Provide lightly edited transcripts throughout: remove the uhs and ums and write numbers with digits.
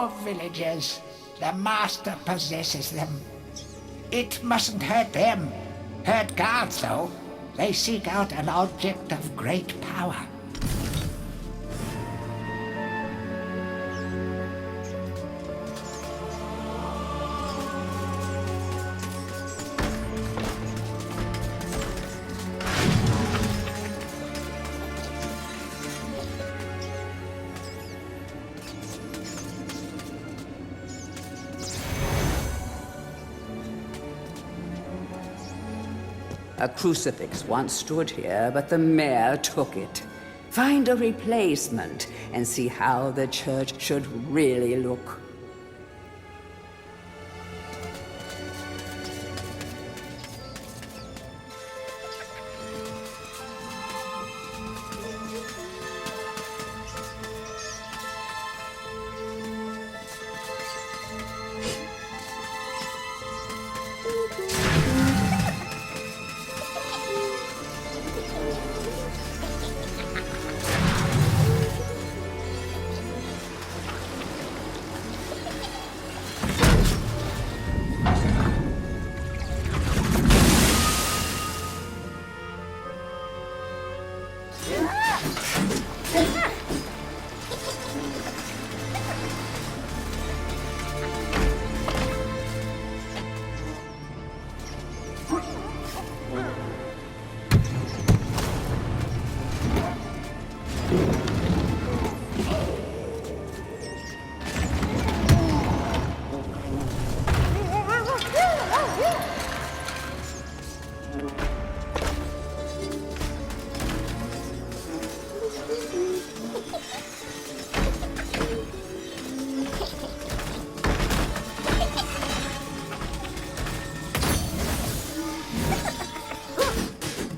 poor villagers. The master possesses them. It mustn't hurt them. Hurt guards, though. They seek out an object of great power. A crucifix once stood here, but the mayor took it. Find a replacement and see how the church should really look.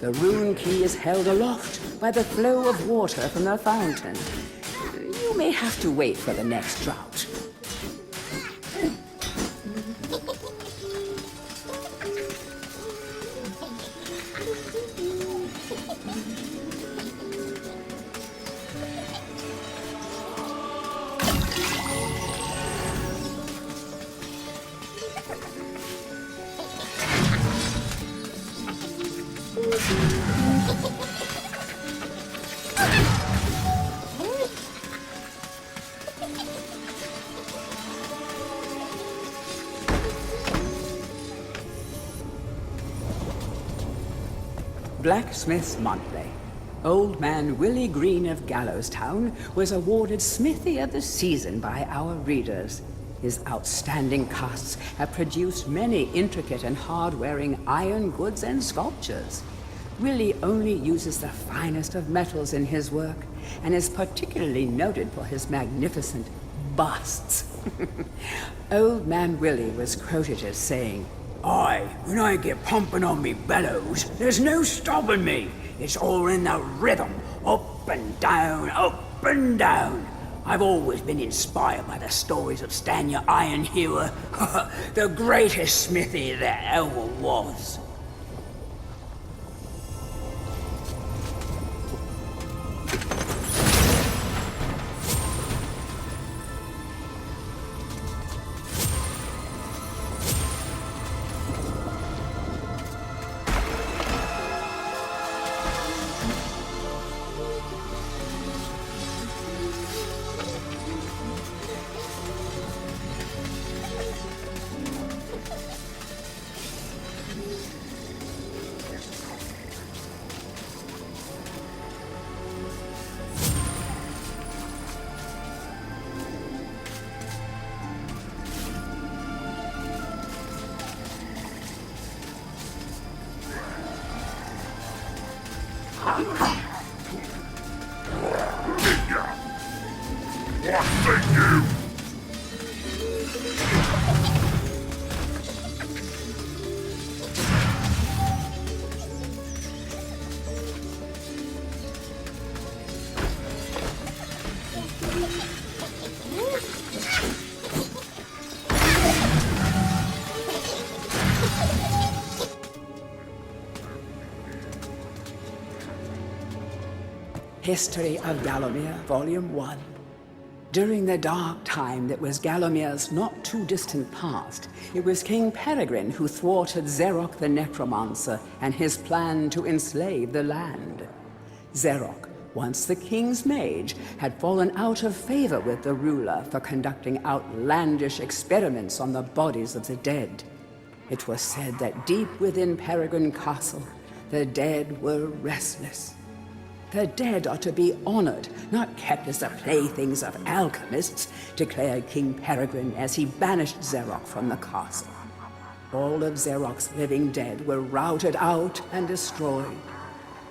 The rune key is held aloft by the flow of water from the fountain. You may have to wait for the next drought. Blacksmith's Monthly. Old man Willie Green of Gallowstown was awarded Smithy of the Season by our readers. His outstanding casts have produced many intricate and hard-wearing iron goods and sculptures. Willie only uses the finest of metals in his work, and is particularly noted for his magnificent busts. Old man Willie was quoted as saying, "Aye, when I get pumping on me bellows, there's no stopping me. It's all in the rhythm, up and down, up and down. I've always been inspired by the stories of Stanya Ironhewer, the greatest smithy there ever was." History of Gallowmere, Volume 1. During the dark time that was Gallomere's not too distant past, it was King Peregrine who thwarted Zarok the Necromancer and his plan to enslave the land. Zarok, once the king's mage, had fallen out of favor with the ruler for conducting outlandish experiments on the bodies of the dead. It was said that deep within Peregrine Castle, the dead were restless. The dead are to be honored, not kept as the playthings of alchemists, declared King Peregrine as he banished Zarok from the castle. All of Zarok's living dead were routed out and destroyed.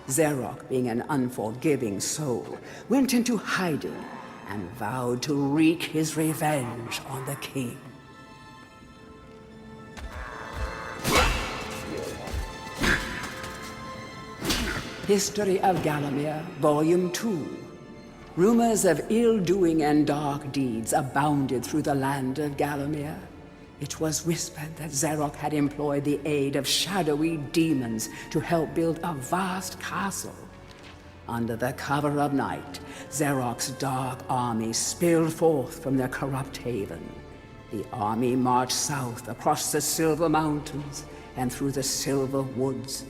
Zarok, being an unforgiving soul, went into hiding and vowed to wreak his revenge on the king. History of Gallowmere, Volume 2. Rumors of ill-doing and dark deeds abounded through the land of Gallowmere. It was whispered that Zarok had employed the aid of shadowy demons to help build a vast castle. Under the cover of night, Zarok's dark army spilled forth from their corrupt haven. The army marched south across the Silver Mountains and through the Silver Woods.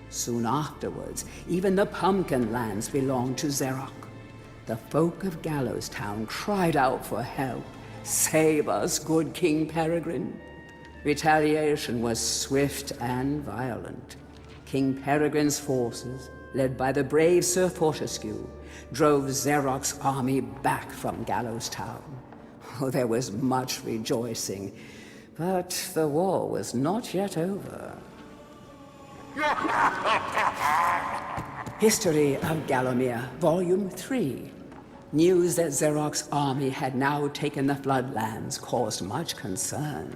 Soon afterwards, even the Pumpkin Lands belonged to Zarok. The folk of Gallows Town cried out for help. "Save us, good King Peregrine." Retaliation was swift and violent. King Peregrine's forces, led by the brave Sir Fortesque, drove Zarok's army back from Gallows Town. Oh, there was much rejoicing, but the war was not yet over. History of Gallowmere, Volume 3. News that Zarok's army had now taken the Floodlands caused much concern.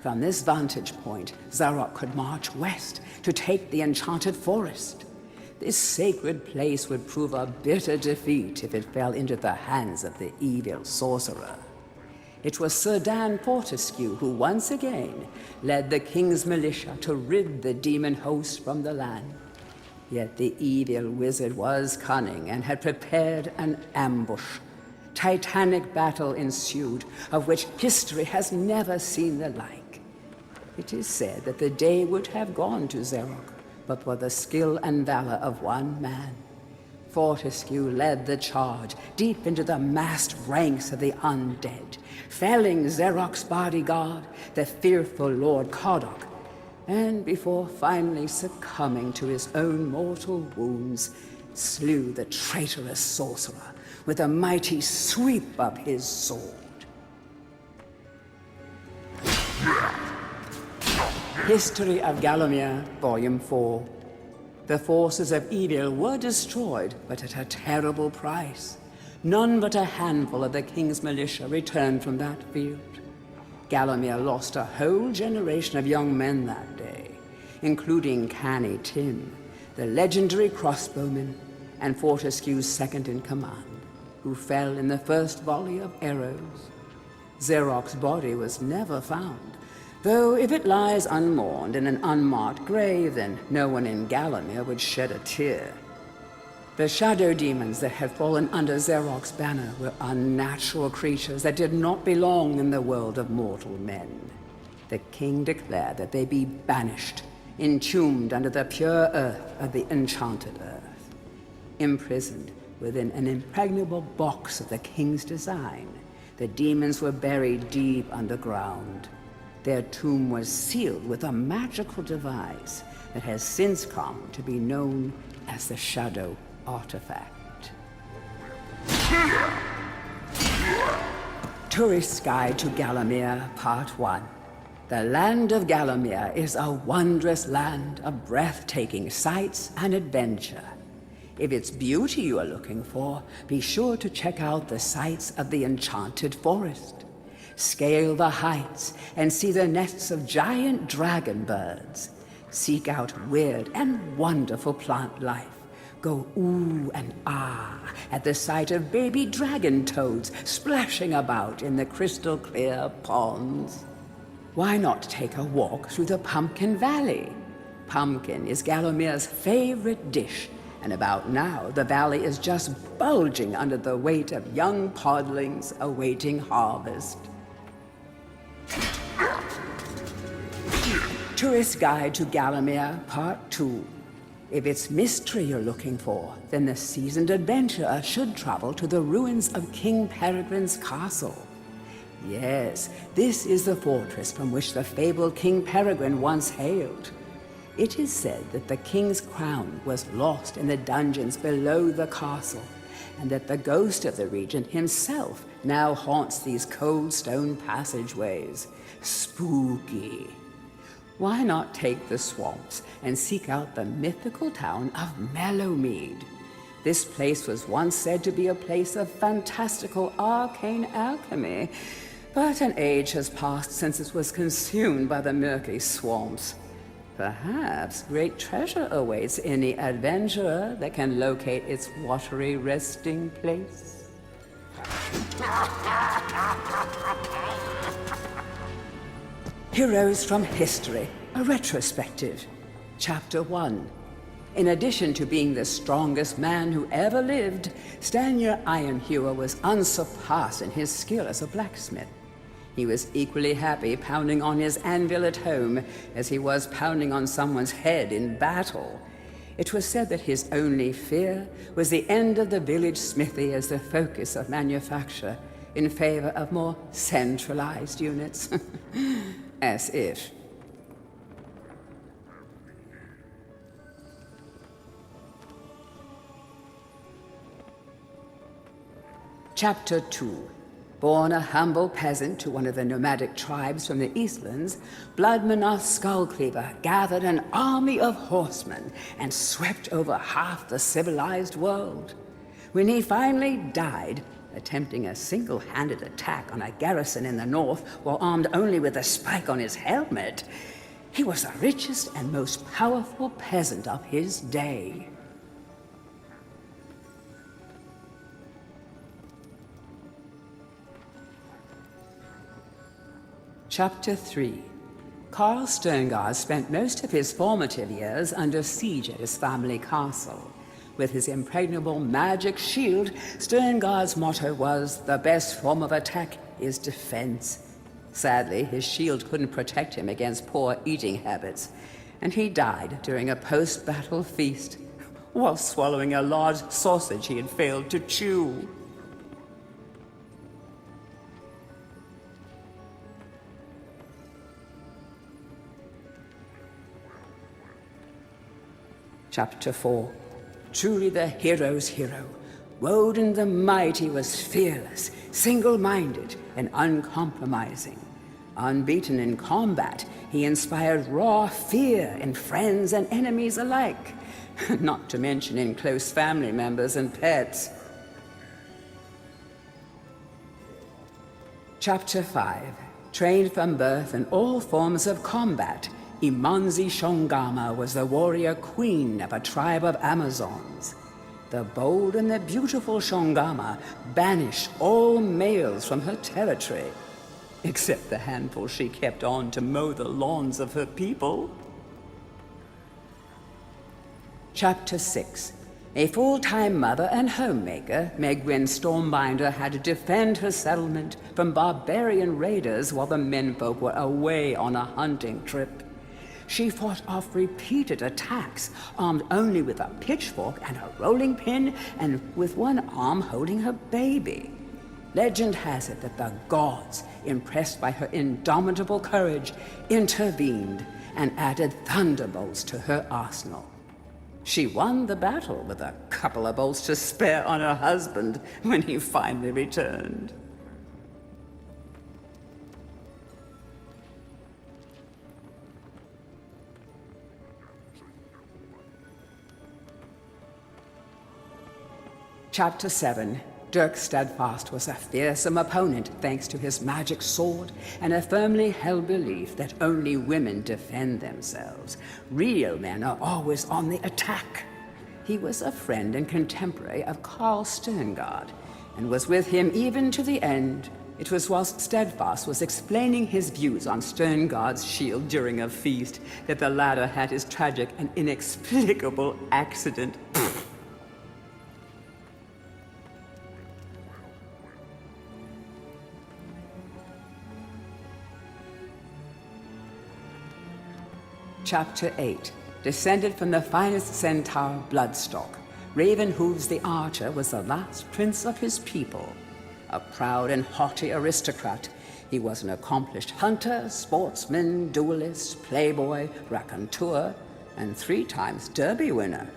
From this vantage point, Zarok could march west to take the Enchanted Forest. This sacred place would prove a bitter defeat if it fell into the hands of the evil sorcerer. It was Sir Daniel Fortesque who once again led the king's militia to rid the demon host from the land. Yet the evil wizard was cunning and had prepared an ambush. Titanic battle ensued, of which history has never seen the like. It is said that the day would have gone to Zarok, but for the skill and valor of one man. Fortesque led the charge deep into the massed ranks of the undead, felling Zarok's bodyguard, the fearful Lord Kodok, and before finally succumbing to his own mortal wounds, slew the traitorous sorcerer with a mighty sweep of his sword. History of Gallowmere, Volume 4. The forces of evil were destroyed, but at a terrible price. None but a handful of the king's militia returned from that field. Gallowmere lost a whole generation of young men that day, including Canny Tim, the legendary crossbowman, and Fortescue's second-in-command, who fell in the first volley of arrows. Zarok's body was never found, though if it lies unmourned in an unmarked grave, then no one in Gallowmere would shed a tear. The shadow demons that had fallen under Zarok's banner were unnatural creatures that did not belong in the world of mortal men. The king declared that they be banished, entombed under the pure earth of the enchanted earth. Imprisoned within an impregnable box of the king's design, the demons were buried deep underground. Their tomb was sealed with a magical device that has since come to be known as the Shadow Artifact. Tourist's Guide to Gallowmere, Part 1. The land of Gallowmere is a wondrous land of breathtaking sights and adventure. If it's beauty you are looking for, be sure to check out the sights of the Enchanted Forest. Scale the heights and see the nests of giant dragon birds. Seek out weird and wonderful plant life. Go ooh and ah at the sight of baby dragon toads splashing about in the crystal clear ponds. Why not take a walk through the Pumpkin Valley? Pumpkin is Gallowmere's favorite dish, and about now the valley is just bulging under the weight of young podlings awaiting harvest. Tourist Guide to Gallowmere, Part 2. If it's mystery you're looking for, then the seasoned adventurer should travel to the ruins of King Peregrine's castle. Yes, this is the fortress from which the fabled King Peregrine once hailed. It is said that the king's crown was lost in the dungeons below the castle, and that the ghost of the regent himself now haunts these cold stone passageways. Spooky. Why not take the swamps and seek out the mythical town of Mellowmead? This place was once said to be a place of fantastical arcane alchemy, but an age has passed since it was consumed by the murky swamps. Perhaps great treasure awaits any adventurer that can locate its watery resting place. Heroes from History, a retrospective. Chapter 1. In addition to being the strongest man who ever lived, Stanyer Ironhewer was unsurpassed in his skill as a blacksmith. He was equally happy pounding on his anvil at home as he was pounding on someone's head in battle. It was said that his only fear was the end of the village smithy as the focus of manufacture, in favor of more centralized units. As if. Chapter 2. Born a humble peasant to one of the nomadic tribes from the Eastlands, Bloodmanoth Skullcleaver gathered an army of horsemen and swept over half the civilized world. When he finally died, attempting a single-handed attack on a garrison in the north while armed only with a spike on his helmet, he was the richest and most powerful peasant of his day. Chapter 3. Carl Sterngard spent most of his formative years under siege at his family castle. With his impregnable magic shield, Sterngard's motto was, "The best form of attack is defense." Sadly, his shield couldn't protect him against poor eating habits, and he died during a post-battle feast, while swallowing a large sausage he had failed to chew. Chapter 4. Truly the hero's hero. Woden the Mighty was fearless, single-minded, and uncompromising. Unbeaten in combat, he inspired raw fear in friends and enemies alike, not to mention in close family members and pets. Chapter 5. Trained from birth in all forms of combat, Imanzi Shongama was the warrior queen of a tribe of Amazons. The bold and the beautiful Shongama banished all males from her territory, except the handful she kept on to mow the lawns of her people. Chapter 6. A full-time mother and homemaker, Megwin Stormbinder had to defend her settlement from barbarian raiders while the menfolk were away on a hunting trip. She fought off repeated attacks, armed only with a pitchfork and a rolling pin, and with one arm holding her baby. Legend has it that the gods, impressed by her indomitable courage, intervened and added thunderbolts to her arsenal. She won the battle with a couple of bolts to spare on her husband when he finally returned. Chapter 7. Dirk Steadfast was a fearsome opponent thanks to his magic sword and a firmly held belief that only women defend themselves. Real men are always on the attack. He was a friend and contemporary of Carl Sterngard, and was with him even to the end. It was whilst Steadfast was explaining his views on Sterngard's shield during a feast that the latter had his tragic and inexplicable accident. Chapter 8. Descended from the finest centaur bloodstock, Ravenhooves the Archer was the last prince of his people. A proud and haughty aristocrat, he was an accomplished hunter, sportsman, duelist, playboy, raconteur, and 3 times Derby winner.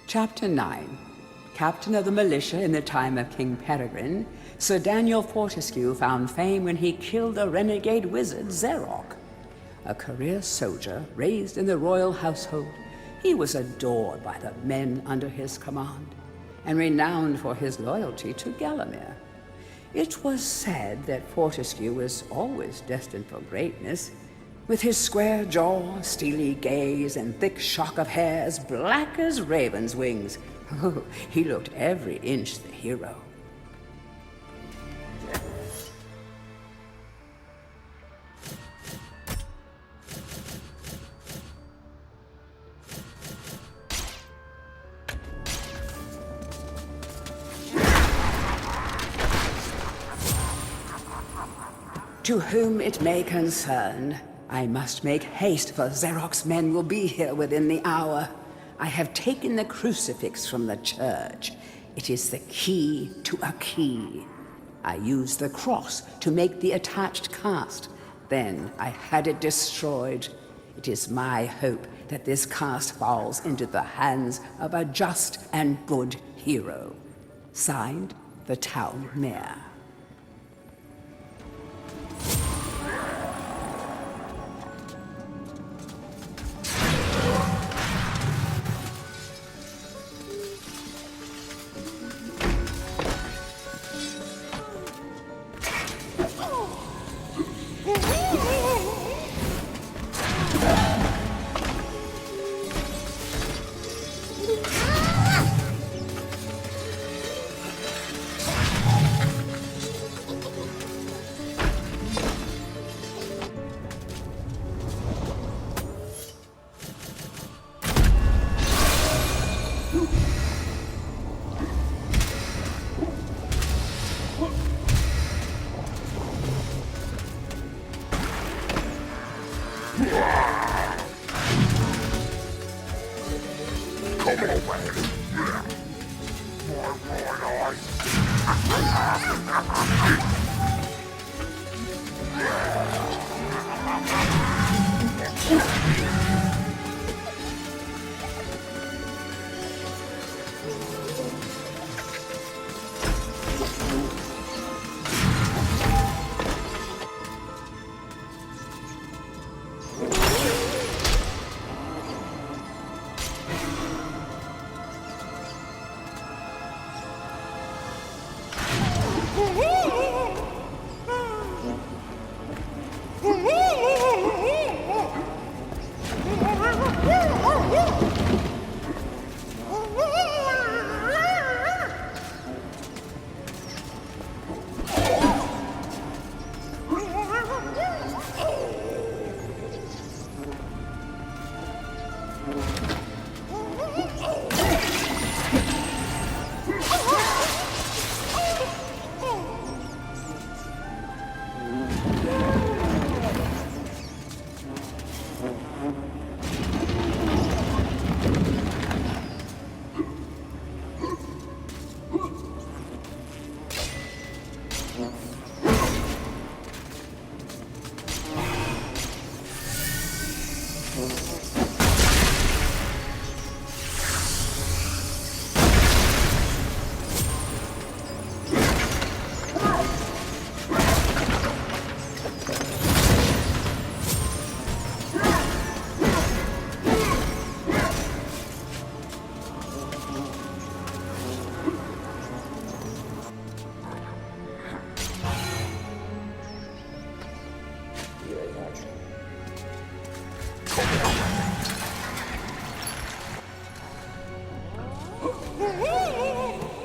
Chapter 9. Captain of the militia in the time of King Peregrine, Sir Daniel Fortesque found fame when he killed the renegade wizard Zarok. A career soldier raised in the royal household, he was adored by the men under his command, and renowned for his loyalty to Gallowmere. It was said that Fortesque was always destined for greatness. With his square jaw, steely gaze, and thick shock of hair as black as raven's wings, he looked every inch the hero. To whom it may concern, I must make haste, for Zarok's men will be here within the hour. I have taken the crucifix from the church. It is the key to a key. I used the cross to make the attached cast. Then I had it destroyed. It is my hope that this cast falls into the hands of a just and good hero. Signed, the town mayor.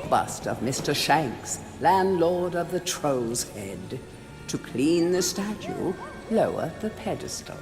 Bust of Mr. Shanks, landlord of the Troll's Head. To clean the statue, lower the pedestal.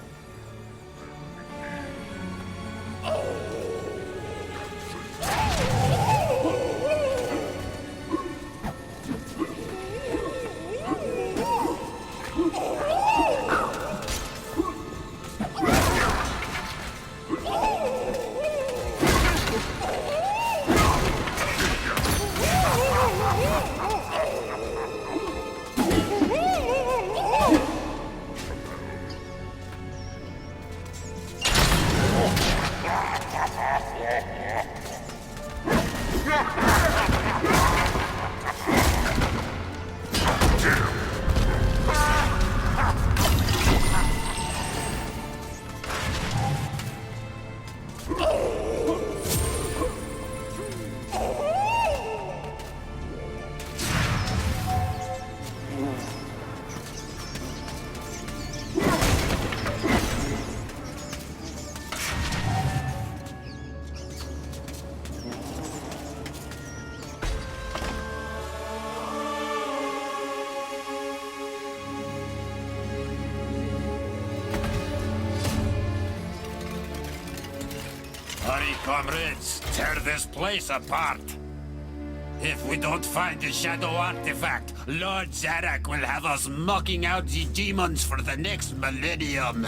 Hurry, comrades, tear this place apart. If we don't find the shadow artifact, Lord Zarok will have us mocking out the demons for the next millennium.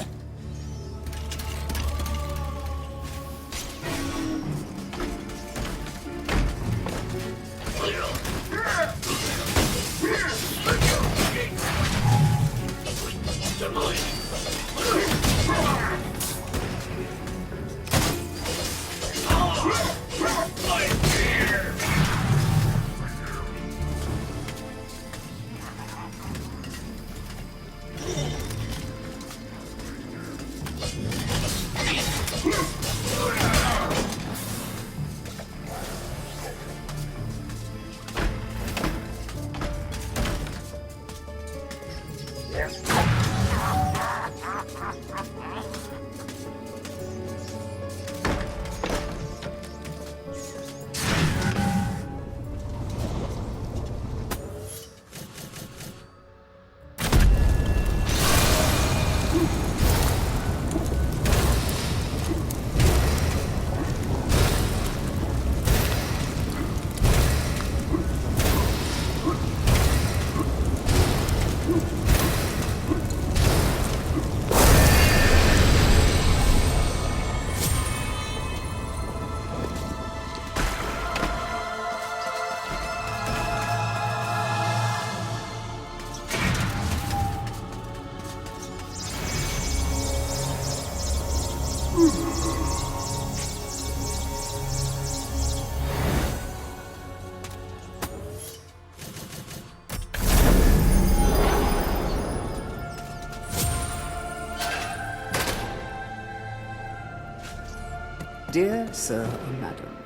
Dear Sir or Madam,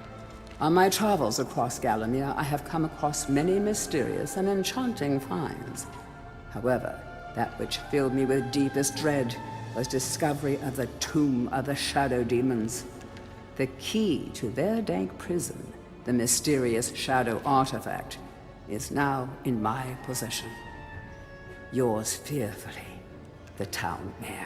on my travels across Gallowmere, I have come across many mysterious and enchanting finds. However, that which filled me with deepest dread was discovery of the tomb of the shadow demons. The key to their dank prison, the mysterious shadow artifact, is now in my possession. Yours fearfully, the town mayor.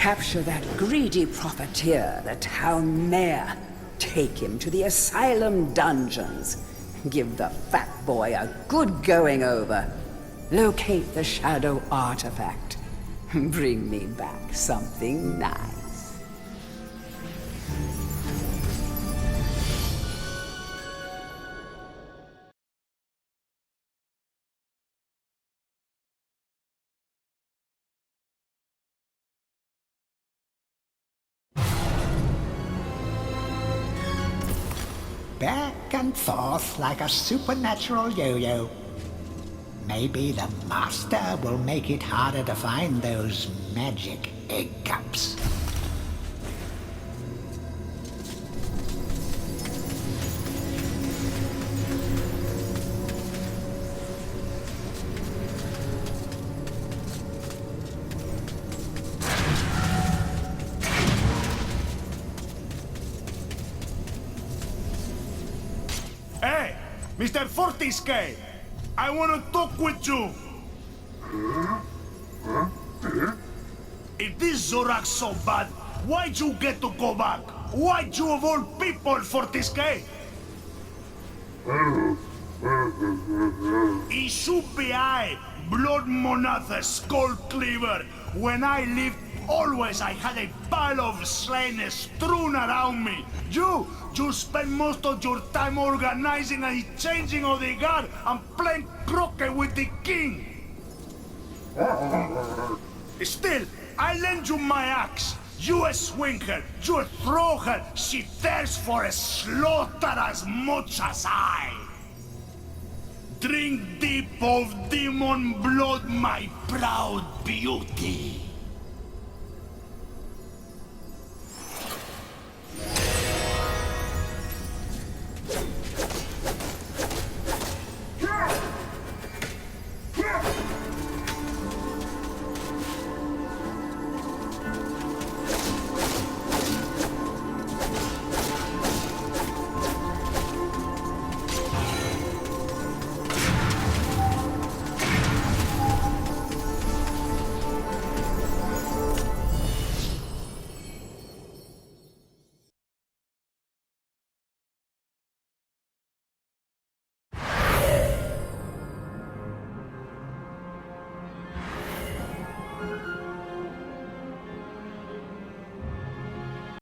Capture that greedy profiteer, the town mayor. Take him to the asylum dungeons. Give the fat boy a good going over. Locate the shadow artifact. Bring me back something nice. Back and forth like a supernatural yo-yo. Maybe the master will make it harder to find those magic egg cups. Hey, Mr. Fortesque! I want to talk with you! If this Zarok's so bad, why'd you get to go back? Why'd you of all people, Fortesque? It should be I, Blood Monathe Skull Cleaver. When I lived, always I had a pile of slain strewn around me. You spend most of your time organizing a changing of the guard and playing croquet with the king. Still, I lend you my axe. You swing her, you throw her. She thirsts for a slaughter as much as I. Drink deep of demon blood, my proud beauty.